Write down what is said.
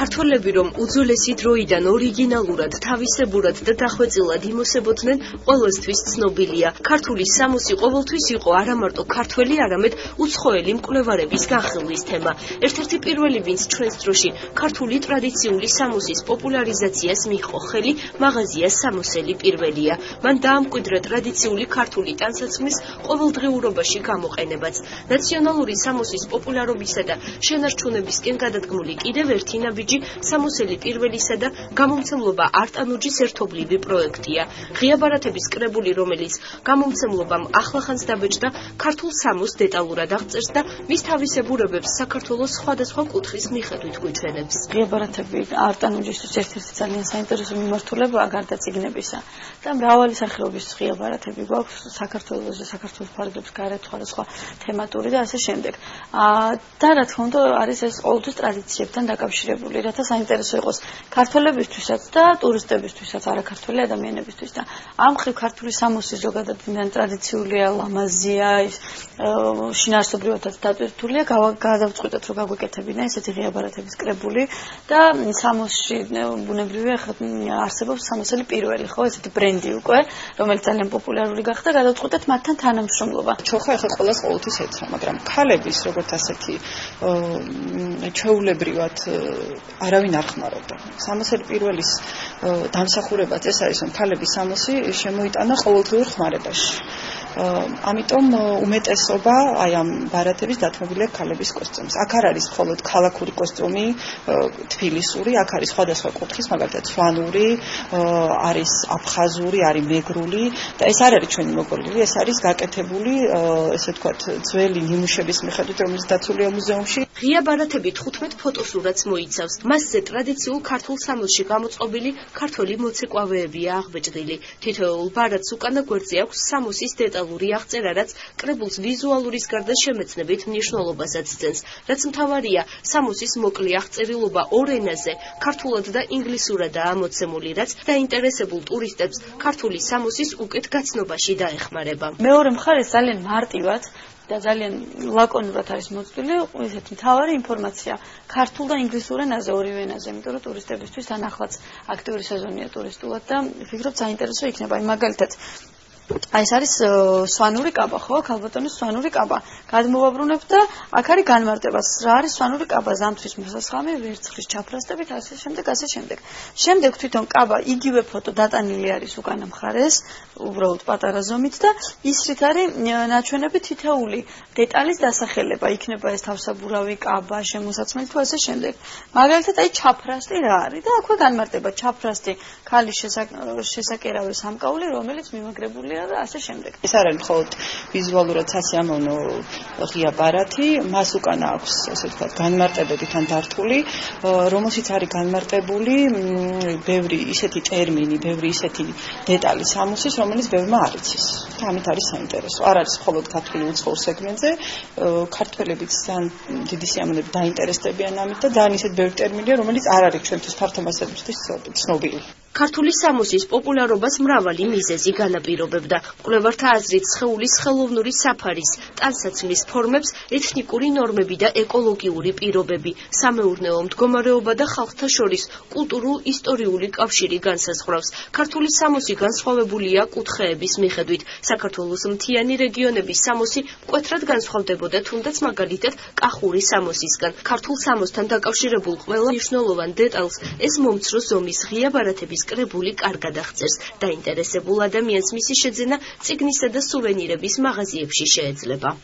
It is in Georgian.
ქართველები რომ უძველესი დროიდან ორიგინალურად, თავისებურად და დახვეწილად იმოსებოდნენ, ყველასთვის ცნობილია. ქართული სამოსი ყოველთვის იყო არა მარტო ქართველი, არამედ უცხოელი მკვლევარების განხილვის თემა. ერთ-ერთი პირველი, ვინც ჩვენს დროში ქართული ტრადიციული სამოსის პოპულარიზაციას მიჰყო ხელი, მაღაზია სამოსელი პირველია. მან დაამკვიდრა ტრადიციული ქართული ტანსაცმლის ყოველდღიურობაში გამოყენებაც. ნაციონალური სამოსის პოპულარობისა და შენარჩუნებისკენ გადადგმული კიდევ ერთი ნაბიჯი სამოსელი პირველისა და გამომცემლობა არტანუჯის ერთობლივი პროექტია. ღია ბარათების კრებული, რომელიც გამომცემლობამ ახლახანს დაბეჭდა, ქართულ სამოს დეტალურად აღწერს და მის თავისებურებებს საქართველოს სხვადასხვა კუთხის მიხედვით გვიჩვენებს. ღია ბარათები არტანუჯისთვის ერთ-ერთი ძალიან საინტერესო მიმართულებაა გარდა წიგნებისა და მრავალი სახეობის ღია ბარათები გვაქვს საქართველოს და საქართველოს ფარგლებს გარეთ სხვადასხვა თემატური და ასე შემდეგ. და რა თქმა უნდა არის ეს ყოველთვის ტრადიციებთან დაკავშირებული, რათა საინტერესო იყოს ქართველებისთვისაც და ტურისტებისთვისაც, არაქართველი ადამიანებისთვის და ამ მხრივ ქართული სამოსი ზოგადად ტრადიციულია, ლამაზია, შინაარსობრივადაც დატვირთულია, გადავწყვიტეთ რომ გაგვეკეთებინა ესეთი ღია ბარათების კრებული და სამოსში ბუნებრივია არსებობს სამოსელი პირველი, ხო, ესეთი ბრენდი უკვე, რომელიც ძალიან პოპულარული გახდა, გადავწყვიტეთ მათთან თანამშრომლობა. ჩოხა ახლა ყველას ყოველთვის ეცხრა, მაგრამ ქალების როგორც ასეთი ჩვეულებრივად არავინ არ ხმარობდა. სამოსელი პირველის დამსახურებაც ეს არის, რომ ქალების სამოსი შემოიტანა ყოველდღიურ ხმარებაში. ამიტომ უმეტესობა აი ამ ბარათების დათმობილია ქალების კოსტიუმს. აქ არ არის მხოლოდ ქალაქური კოსტიუმი, თბილისური, აქ არის სხვადასხვა კუთხის, მაგალითად სვანური, არის აფხაზური, არის მეგრული და ეს არ არის ჩვენი მოგონილი, ეს არის გაკეთებული, ესე ვთქვათ, ძველი ნიმუშების მიხედვით, რომელიც დაცულია მუზეუმში. ღია ბარათები 15 ფოტოსურათს მოიცავს. მასზე ტრადიციულ ქართულ სამოსში გამოწყობილი ქართველი მოცეკვავეებია აღბეჭდილი. თითოეულ ბარათს უკანა გვერდზე აქვს სამოსის დეტალური აღწერა, რაც კრებულს ვიზუალურის გარდა შემეცნებით მნიშვნელობასაც ძენს. რაც მთავარია, სამოსის მოკლე აღწერილობა ორ ენაზე, ქართულად და ინგლისურადაა მოცემული, რაც დაინტერესებულ ტურისტებს ქართული სამოსის უკეთ გაცნობაში დაეხმარება. მეორე მხარეს ძალიან მარტივად და ძალიან ლაკონურად არის მოწვდილი ესეთი მთავარი ინფორმაცია ქართულ და ინგლისურ ენაზე, ორივე ენაზე, იმიტომ რომ ტურისტებისთვის თან ახლაც აქტიური სეზონია ტურისტულად და ვფიქრობ საინტერესო იქნება. მაგალითად ეს არის სვანური კაბა, ხო? ქალბატონის სვანური კაბა. გადმოვაბრუნებთ და აქ არის განმარტება, რა არის სვანური კაბა, ზამთრის მოსასხამი, ვერცხლის ჩაფრასტებით, ასე შემდეგ, ასე შემდეგ. შემდეგ თვითონ კაბა იგივე ფოტო დატანილი არის უკანა მხარეს, უბრალოდ პატარა ზომით და ისრით არის ნაჩვენები თითოეული დეტალის დასახელება, იქნება ეს თავსაბურავი კაბა, შემოსაცმელი თუ ასე შემდეგ. მაგალითად, აი ჩაფრასტი რა არის და აქვე განმარტება ჩაფრასტი, ქალის შესაკერავი სამკაული, რომელიც მიმაგრებული და ასე შემდეგ. ეს არ არის მხოლოდ ვიზუალურად სასიამოვნო ღია ბარათი, მას უკანა აქვს, ასე ვთქვათ, განმარტებები თან დართული, რომელშიც არის განმარტებული ბევრი ისეთი ტერმინი, ბევრი ისეთი დეტალი სამოსის, რომელიც ბევრმა არ იცის. და ამით არის საინტერესო. არ არის მხოლოდ ქართული უცხოურ სეგმენტზე, ქართველებიც ძალიან დიდი სიამოვნებით დაინტერესდებიან ამით და ძალიან ისეთ ბევრი ტერმინია, რომელიც არ არის ჩვენთვის ფართო მასებისთვის ცნობილი. ქართული სამოსის პოპულარობას მრავალი მიზეზი განაპირობებდა. მკვლევართა აზრით, სხეულის ხელოვნური საფარის, ტანსაცმლის ფორმებს ეთნიკური ნორმები და ეკოლოგიური პირობები, სამეურნეო მდგომარეობა და ხალხთა შორის კულტურულ-ისტორიული კავშირი განსაზღვრავს. ქართული სამოსი განსხვავებულია კუთხეების მიხედვით. საქართველოს მთიანი რეგიონების სამოსი მკვეთრად განსხვავდებოდა თუნდაც მაგალითად კახური სამოსისგან. ქართულ სამოსთან დაკავშირებულ ყველა მნიშვნელოვან დეტალს ეს მომცრო ზომის ღია ბარათების კრებული კარგად აღწერს. დაინტერესებულ ადამიანს მისი შეძენა წიგნისა და სუვენირების მაღაზიებში შეეძლება.